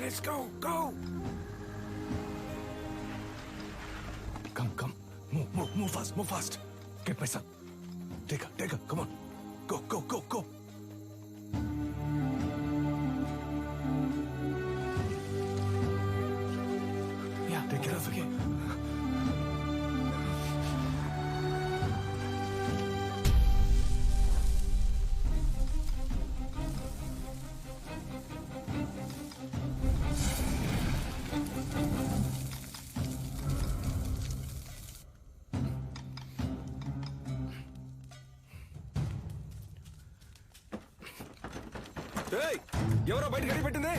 let's go. Come. Move fast. Get my son. Take her. Come on. Go. Yeah, take care of her. ఎవరో బయట గడి పెట్టింది.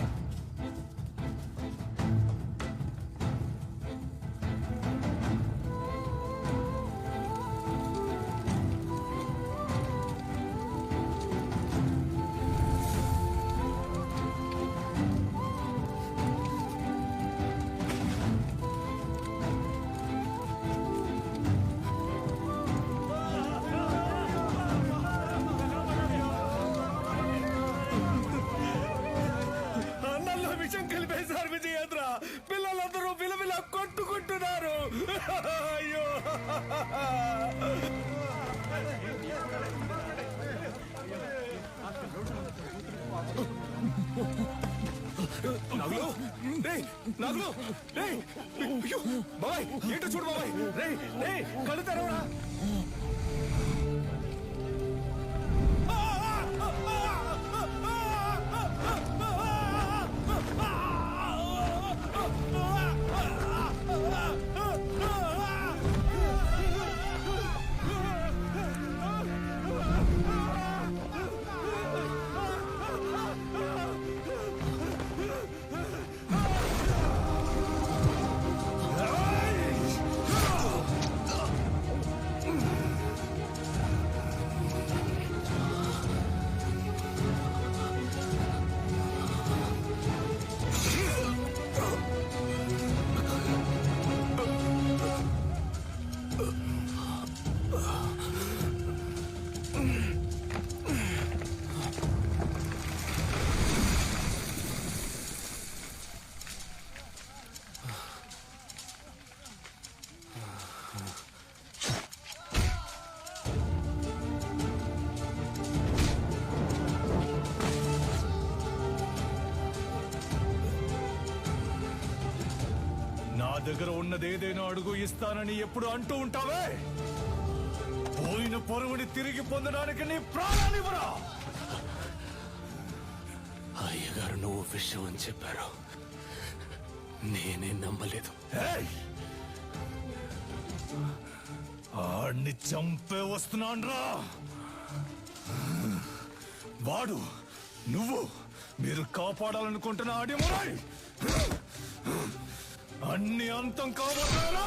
పిల్లలందరూ విలవిల కొట్టుకుంటున్నారు. అయ్యో నాగులు బాబాయ్ ఏంటో చూడు బాబాయ్. రే కళ్ళు తెరవరా. దగ్గర ఉన్నదేదైనా అడుగు ఇస్తానని ఎప్పుడు అంటూ ఉంటావే. పోయిన పరువుని తిరిగి పొందడానికి నీ ప్రాణాన్నివ్వరా. అయ్యగారు నువ్వు విషయం అని చెప్పారు, నేనే నమ్మలేదు. ఆడిని చంపే వస్తున్నాన్రా. వాడు నువ్వు మీరు కాపాడాలనుకుంటున్న ఆడిమరాయ్ అన్ని అంతం కాబోతారా.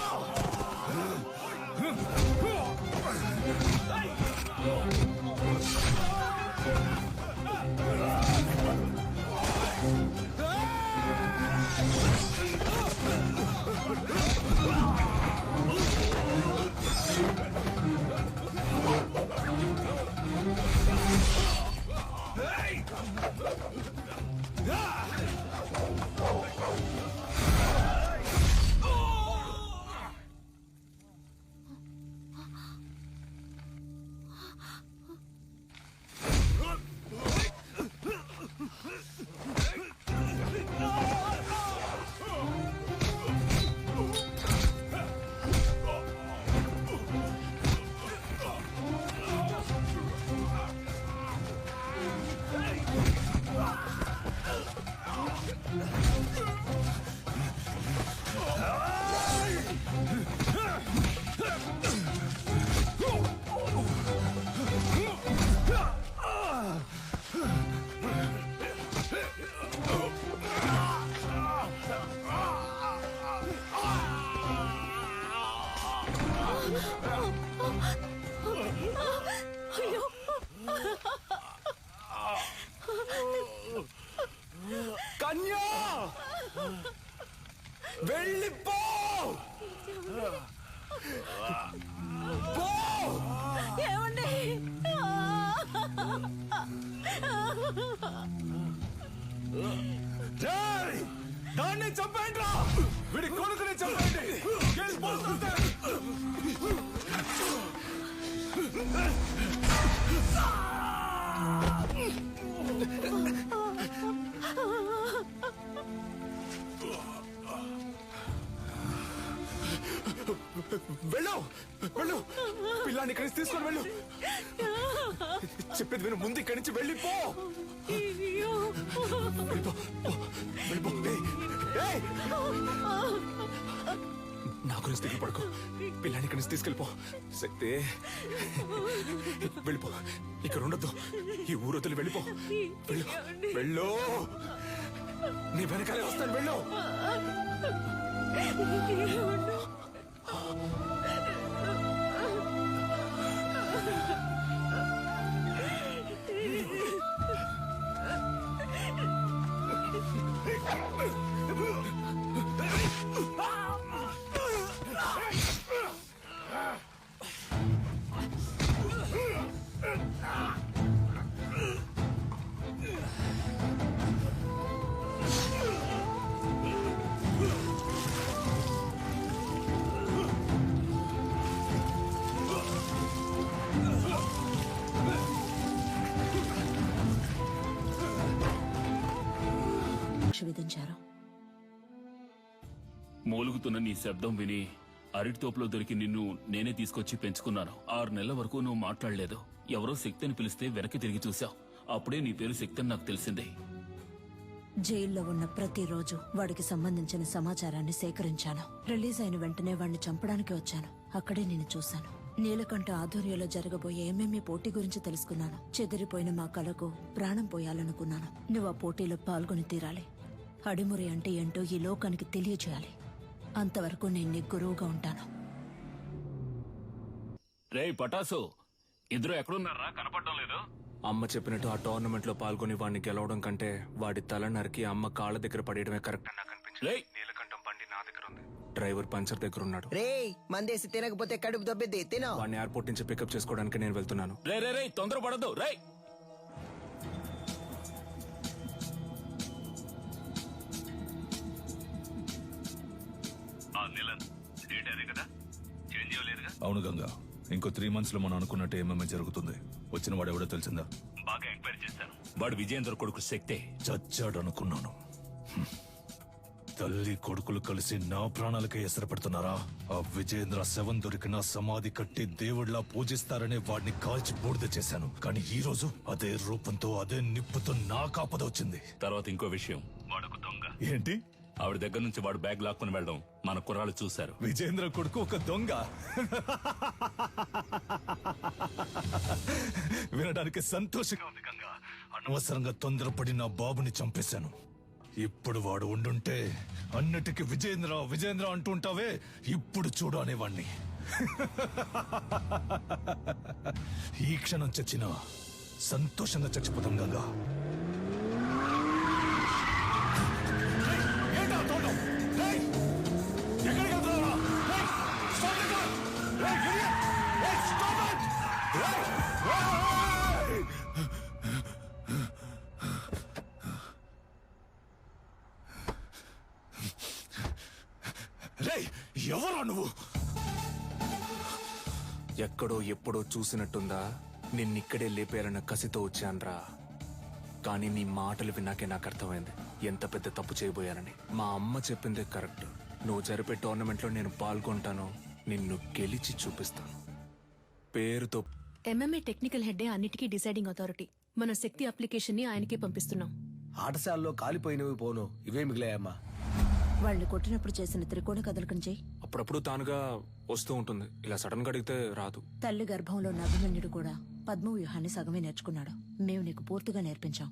కన్యా వెళ్ళిపో. ఏమండి దాన్ని చంపేయండి రా, వీడి కొడుకుని చంపేయండి. వెళ్ళిపోతుంటే. వెళ్ళు వెళ్ళు, పిల్లాన్ని ఇక్కడి నుంచి తీసుకొని వెళ్ళు. చెప్పేది విను, ముందు ఇక్కడి నుంచి వెళ్ళిపో. వెళ్ళిపో, వెళ్ళిపో. ఏయ్, నా గురించి దిగులు పడుకో. పిల్లాన్ని ఇక్కడి నుంచి తీసుకెళ్ళిపో. శక్తి, వెళ్ళిపో, ఇక్కడ ఉండొద్దు. ఈ ఊరు వదిలి వెళ్ళిపో. వెళ్ళు వెళ్ళు, నీ వెనకాలే వస్తాను. వెళ్ళు. విధించారు. మూలుగుతున్న నీ శబ్దం విని అరటి తోపులో దొరికి నిన్ను నేనే తీసుకొచ్చి పెంచుకున్నాను. 6 నెలల వరకు నువ్వు మాట్లాడలేదు. ఎవరో శక్తిని పిలిస్తే వెనక్కి తిరిగి చూశావు. అప్పుడే నీ పేరు శక్తి అని నాకు తెలిసింది. జైల్లో ఉన్న ప్రతిరోజు వాడికి సంబంధించిన సమాచారాన్ని సేకరించాను. రిలీజ్ అయిన వెంటనే వాడిని చంపడానికి వచ్చాను. అక్కడే నేను చూశాను. నీలకంఠ ఆధ్వర్యంలో జరగబోయే ఎంఎంఏ పోటీ గురించి తెలుసుకున్నాను. చెదిరిపోయిన మా కళకు ప్రాణం పోయాలనుకున్నాను. నువ్వు ఆ పోటీలో పాల్గొని తీరాలి. అడిమురి అంటే ఏంటో ఈ లోకానికి తెలియజేయాలి. అంతవరకు నేను నీ గురువుగా ఉంటాను. రేయ్ పటాసు, ఇద్దరు ఎక్కడున్నారా? కనపడడం లేదు. అమ్మ చెప్పినట్టు ఆ టోర్నమెంట్ లో పాల్గొని వాడిని గెలవడం కంటే వాడి తల నరికి అమ్మ కాళ్ళ దగ్గర పడేయడమే కరెక్ట్ అని నాకు అనిపించింది. రేయ్, నీలకంఠం బండి నా దగ్గర ఉంది. డ్రైవర్ పంచర్ దగ్గర ఉన్నాడు. రే మందేసి తినకపోతే కడుపు దొబ్బిద్ది. తినో. వాడిని ఎయిర్పోర్ట్ నుంచి పికప్ చేసుకోవడానికి నేను వెళ్తున్నాను. రే రే రే, తొందరపడద్దు. రే, అవును గంగా, ఇంకో 3 months లో మనం అనుకున్నట్టు ఏమేమి జరుగుతుంది. వచ్చిన వాడు ఎవడో తెలిసిందా? బాగా ఎంక్వైరీ చేశాను. వాడు విజయేంద్ర కొడుకు శక్తే. చచ్చాడు అనుకున్నాను. తల్లి కొడుకులు కలిసి నా ప్రాణాలకే ఎసరు పెడుతున్నారా? ఆ విజయేంద్ర శవం దొరికిన సమాధి కట్టి దేవుళ్లా పూజిస్తారనే వాడిని కాల్చి బూడిద చేశాను. కానీ ఈ రోజు అదే రూపంతో అదే నిప్పుతో నా కాపద వచ్చింది. తర్వాత ఇంకో విషయం, వాడొక దొంగ. ఏంటి? ఆవిడ దగ్గర నుంచి వాడు బ్యాగ్ లాక్కుని వెళ్ళడం మన కుర్రాళ్ళు చూశారు. విజయేంద్ర కొడుకు ఒక దొంగ? వినడానికి సంతోషంగా ఉంది గంగా. అనవసరంగా తొందరపడి నా బాబుని చంపేశాను. ఇప్పుడు వాడు ఉండుంటే అన్నిటికీ విజయేంద్ర విజయేంద్ర అంటుంటావే, ఇప్పుడు చూడు అనేవాణ్ణి. ఈ క్షణం చచ్చినా సంతోషంగా చచ్చిపోతాం గంగా. ఎవరా నువ్వు? ఎక్కడో ఎప్పుడో చూసినట్టుందా? నిన్నిక్కడే లేపేయాలన్న కసితో వచ్చాన్రా. కానీ నీ మాటలు విన్నాకే నాకు అర్థమైంది ఎంత పెద్ద తప్పు చేయబోయానని. మా అమ్మ చెప్పిందే కరెక్ట్. నువ్వు జరిపే టోర్నమెంట్ లో నేను పాల్గొంటాను, నిన్ను గెలిచి చూపిస్తాను. పేరుతో ఎంఎంఏ టెక్నికల్ హెడ్డే అన్నిటికీ డిసైడింగ్ అథారిటీ. మన శక్తి అప్లికేషన్ ని ఆయనకే పంపిస్తున్నాం. ఆటశాలలో కాలిపోయినవి పోను, ఇవే మిగిలాయమ్మా. వాళ్ళని కొట్టినప్పుడు చేసిన త్రికోణ కదలకం చెయ్యి. అప్పుడప్పుడు తానుగా వస్తూ ఉంటుంది, ఇలా సడన్ గా అడిగితే రాదు. తల్లి గర్భంలో ఉన్న అభిమన్యుడు కూడా పద్మవ్యూహాన్ని సగమే నేర్చుకున్నాడు. మేము నీకు పూర్తిగా నేర్పించాం.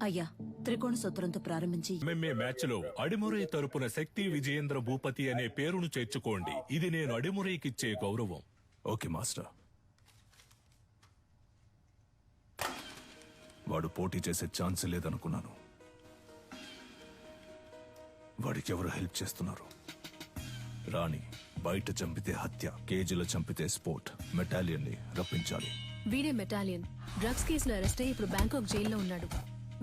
అయ్యా, త్రికోణ సూత్రంతో ప్రారంభించి ఎంఎంఏ మ్యాచ్ లో అడిమురై తరపున శక్తి విజయేంద్ర భూపతి అనే పేరును చేర్చుకోండి. ఇది నేను అడిమురైకిచ్చే గౌరవం. Okay master. వాడు పోటీ చేసే ఛాన్స్ లేదనుకున్నాను. వాడికి ఎవరు హెల్ప్ చేస్తున్నారు? రాణి బయట చంపితే హత్య, కేజీలో చంపితే స్పోర్ట్. మెటాలియన్ ని రప్పించాలి. వీడే మెటాలియన్. డ్రగ్స్ కేసులో అరెస్ట్ అయ్యి ఇప్పుడు బ్యాంకాక్ జైల్లో ఉన్నాడు.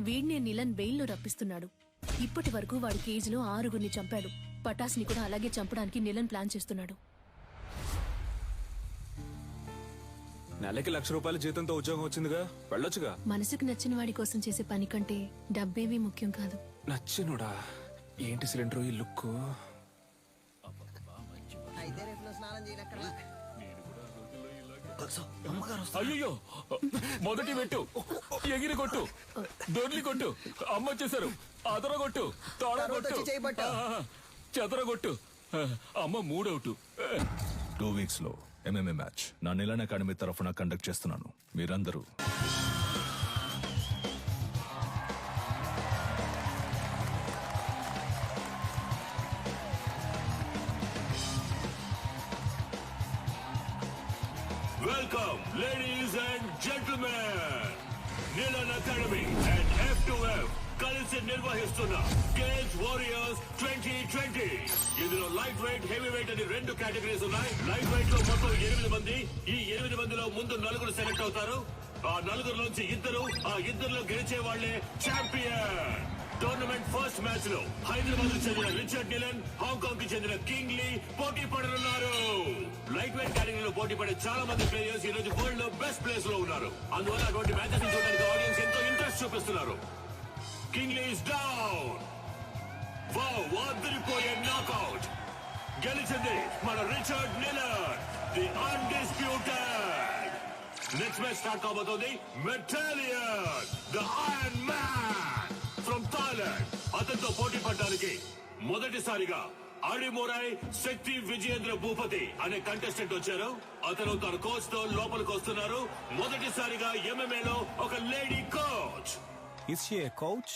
వీడినే నిలన్ బెయిల్లో రప్పిస్తున్నాడు. ఇప్పటి వరకు వాడి కేజీలో 6గురిని చంపాడు. పటాస్ని కూడా అలాగే చంపడానికి నీలన్ ప్లాన్ చేస్తున్నాడు. నెలకి ₹1,00,000 జీతంతో ఉద్యోగం వచ్చిందిగా, వెళ్ళొచ్చుగా. మనసుకు నచ్చిన వాడి కోసం చేసే పని కంటే డబ్బేమీ ముఖ్యం కాదు. నచ్చినుడా, ఏంటి సిలిండర్ ఈ లుక్? అయితే రేపు నువ్వు స్నానం చేయనక్కడ అయ్యో, మొదటి పెట్టు, ఎగిరి కొట్టు, దొర్లి కొట్టు, అమ్మ వచ్చేసారు, అదర కొట్టు, తోడ తర్వాత కొట్టు, వచ్చి చేయబట్టు. చెదర కొట్టు. అమ్మ 3 అవుట్. 2 వీక్స్ లో MMA మ్యాచ్ నా నిలన్ అకాడమీ తరఫున కండక్ట్ చేస్తున్నాను. మీరందరూ Welcome, ladies and gentlemen. Nilan Academy and F2F కలిసి నిర్వహిస్తున్న గేమ్స్ వారియర్స్ 2020. ఇందులో లైట్ వెయిట్, హెవీ వెయిట్ అని 2 కేటగిరీస్ ఉన్నాయి. లైట్ వెయిట్ లో మొత్తం 8 మంది. ఈ 8 మందిలో ముందు 4 సెలెక్ట్ అవుతారు. ఆ 4లోంచి 2, ఆ 2లో గెలిచే వాళ్లే ఛాంపియన్. టోర్నమెంట్ ఫస్ట్ మ్యాచ్ లో హైదరాబాద్ కు చెందిన రిచర్డ్ నిలన్, హాంకాంగ్ కి చెందిన కింగ్ లీ పోటీ పడనున్నారు. లైట్ వెయిట్ కేటగిరీలో పోటీ పడే చాలా మంది ప్లేయర్స్ ఈ రోజు వరల్డ్ లో బెస్ట్ ప్లేస్ లో ఉన్నారు. అందువల్ల అటువంటి మ్యాచెస్ చూడడానికి ఆడియన్స్ ఎంతో ఇంట్రెస్ట్ చూపిస్తున్నారు. King Lee is down. Wow, అదిరిపోయే నాకౌట్. గెలిచింది మన Richard Nilan, the undisputed. Next match start కాబోతోంది. Metalion, the iron man from Thailand. అతనితో పోటీ పడడానికి మొదటిసారిగా అడిమురై శక్తి విజయేంద్ర భూపతి అనే కంటెస్టెంట్ వచ్చారు. అతను తన కోచ్ తో లోపలికి వస్తున్నారు. మొదటిసారిగా MMA లో ఒక lady coach. Is she a coach?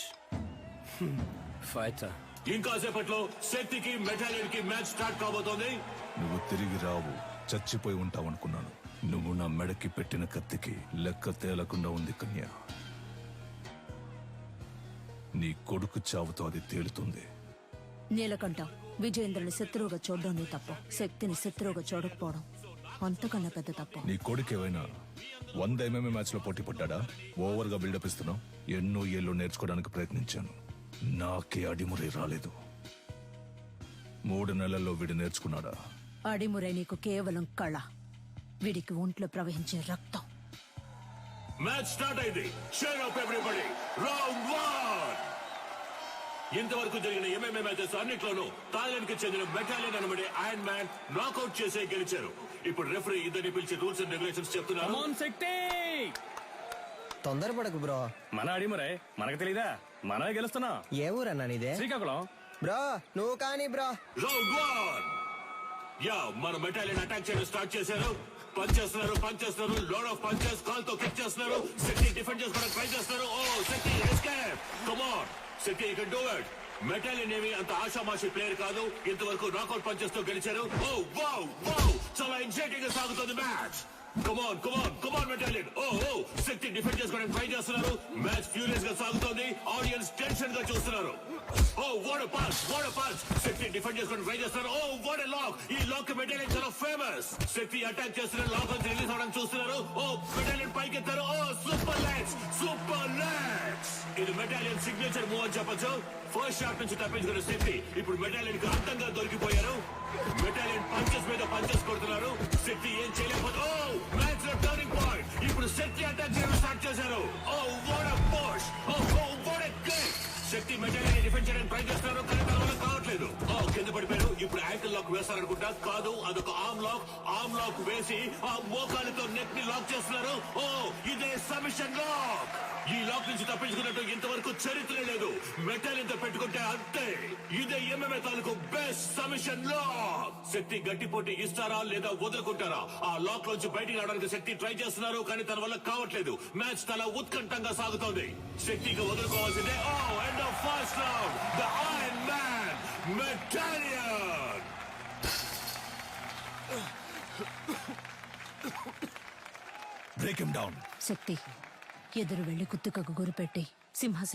Fighter. ఇంకాసేపట్లో శక్తికి మెటాలియన్ కి మ్యాచ్ స్టార్ట్ కాబోతోంది. నువ్వు తిరిగి రావు, చచ్చిపోయి ఉంటావనుకున్నాను. నువ్వు నా మెడకి పెట్టిన కత్తికి లెక్క తేలకుండా ఉంది కన్యా. నీ కొడుకు చావుతో అది తేలుతుంది. నీలకంఠ, విజయేంద్రుని శత్రువుగా చూడడం నీ తప్పు. శక్తిని శత్రువుగా చూడకపోవడం అంతకన్నా పెద్ద తప్పు. నీ కొడుకు ఏమైనా 100 MMA మ్యాచ్ లో పోటీ పడ్డా? ఓవర్ గా బిల్డప్ ఇస్తున్నావు. ఎన్నో ఏళ్ళు నేర్చుకోవడానికి ప్రయత్నించాను, నాకే అడిమురై రాలేదు. 3 నెలల్లో వీడు నేర్చుకున్నాడా? అడిమురై నీకు కేవలం కళ, వీడికి ఒంట్లో ప్రవహించే రక్తం. మ్యాచ్ స్టార్ట్ అయింది. Cheer up everybody. రౌండ్ 1. ఇంతవరకు జరిగిన MMA మ్యాచెస్ అన్నిట్లోనూ థాయిలాండ్ కి చెందిన మెటాలియన్ అనబడే ఐరన్ మ్యాన్ నాకౌట్ చేసే గెలిచారు. ఇప్పుడు రెఫరీ ఇద్దరిని పిలిచి రూల్స్ అండ్ రెగ్యులేషన్స్ చెప్తున్నారు. తొందరపడకు బ్రో. మన అడిమురై మనకు తెలీదా? మనమే గెలుస్తున్నాం. ఏ ఊరన్నా నీదే? శ్రీకాకుళం. బ్రో నువ్వు కానీ బ్రో. రౌండ్ 1. యా, మన మెటాలియన్ అటాక్ చేయడం స్టార్ట్ చేశారు. పంచ్ చేస్తున్నారు, లోడ్ ఆఫ్ పంచెస్. కాల్ తో కిక్ చేస్తున్నారు. శక్తి డిఫెండ్ చేసుకోవడానికి ట్రై చేస్తున్నారు. Oh Shakti escape. Come on Shakti, you can do it. Metalion ఏమి అంత ఆషామాషి ప్లేయర్ కాదు. ఇంతవరకు నాకౌట్ పంచెస్ తో గెలిచారు. ఓ వావ్ వావ్, చాలా ఎగ్జైటింగ్ గా సాగుతుంది match. Come on Metalion. Oh Shakti defend చేసుకోవడానికి ట్రై చేస్తున్నారు. మ్యాచ్ ఫ్యూరియస్ గా సాగుతోంది. ఆడియన్స్ టెన్షన్ గా చూస్తున్నారు. Oh what a punch. Shakti defend చేసుకోవడానికి ట్రై చేస్తున్నారు. Oh what a lock. ఈ లాక్ మెటాలియన్ చాలా ఫేమస్. శక్తి అటాక్ చేస్తున్నారు, లాక్ నుంచి రిలీజ్ అవడానికి చూస్తున్నారు. ఓ మెటాలియన్ పైకి ఎత్తారు. Oh super legs. ఇది మెటాలియన్ సిగ్నేచర్ మూవ్ అని చెప్పొచ్చు. ఫస్ట్ షాట్ నుంచి తప్పించుకున్న శక్తి ఇప్పుడు మెటాలియన్ కి అంతంగా దొరికిపోయారు. మెటాలియన్ పంచెస్ మీద పంచెస్ కొడుతున్నారు. శక్తి ఏం చేయలేకపోతే మ్యాచ్ లో టర్నింగ్ పాయింట్. ఇప్పుడు శక్తి అటాక్ చేయడం స్టార్ట్ చేశారు. Oh what a push. Oh what a kick. Shakti Metalion defend చేయడానికి ట్రై చేస్తున్నారు, కానీ తన వల్ల కావట్లేదు. కింద పడిపోయారు. ఇప్పుడు యాంకిల్ లాక్ వేస్తారనుకుంటా. కాదు, అదొక ఆర్మ్ లాక్ వేసి ఆ మోకాలితో నెక్ ని లాక్ చేస్తున్నారు. ఓ ఇదే సబ్మిషన్ లాక్. ఈ లాక్ నుంచి తప్పించుకున్నట్టు ఇంతవరకు చరిత్ర లేదు. మెటాలియన్ తో పెట్టుకుంటే అంతే. ఇదే MMA తాలూకు బెస్ట్ సబ్మిషన్ లాక్. శక్తి గట్టి పోటీ ఇస్తారా లేదా వదులుకుంటారా? ఆ లాక్ నుంచి బయటికి రావడానికి శక్తి ట్రై చేస్తున్నారు, కానీ తన వల్ల కావట్లేదు. మ్యాచ్ చాలా ఉత్కంఠంగా సాగుతోంది. శక్తికి వదులుకోవాల్సిందే. End of first round. The iron man Metalion. Break him down. Shakti, ఎదురు వెళ్లి కుత్తుకకు గురిపెట్టి సింహాసనం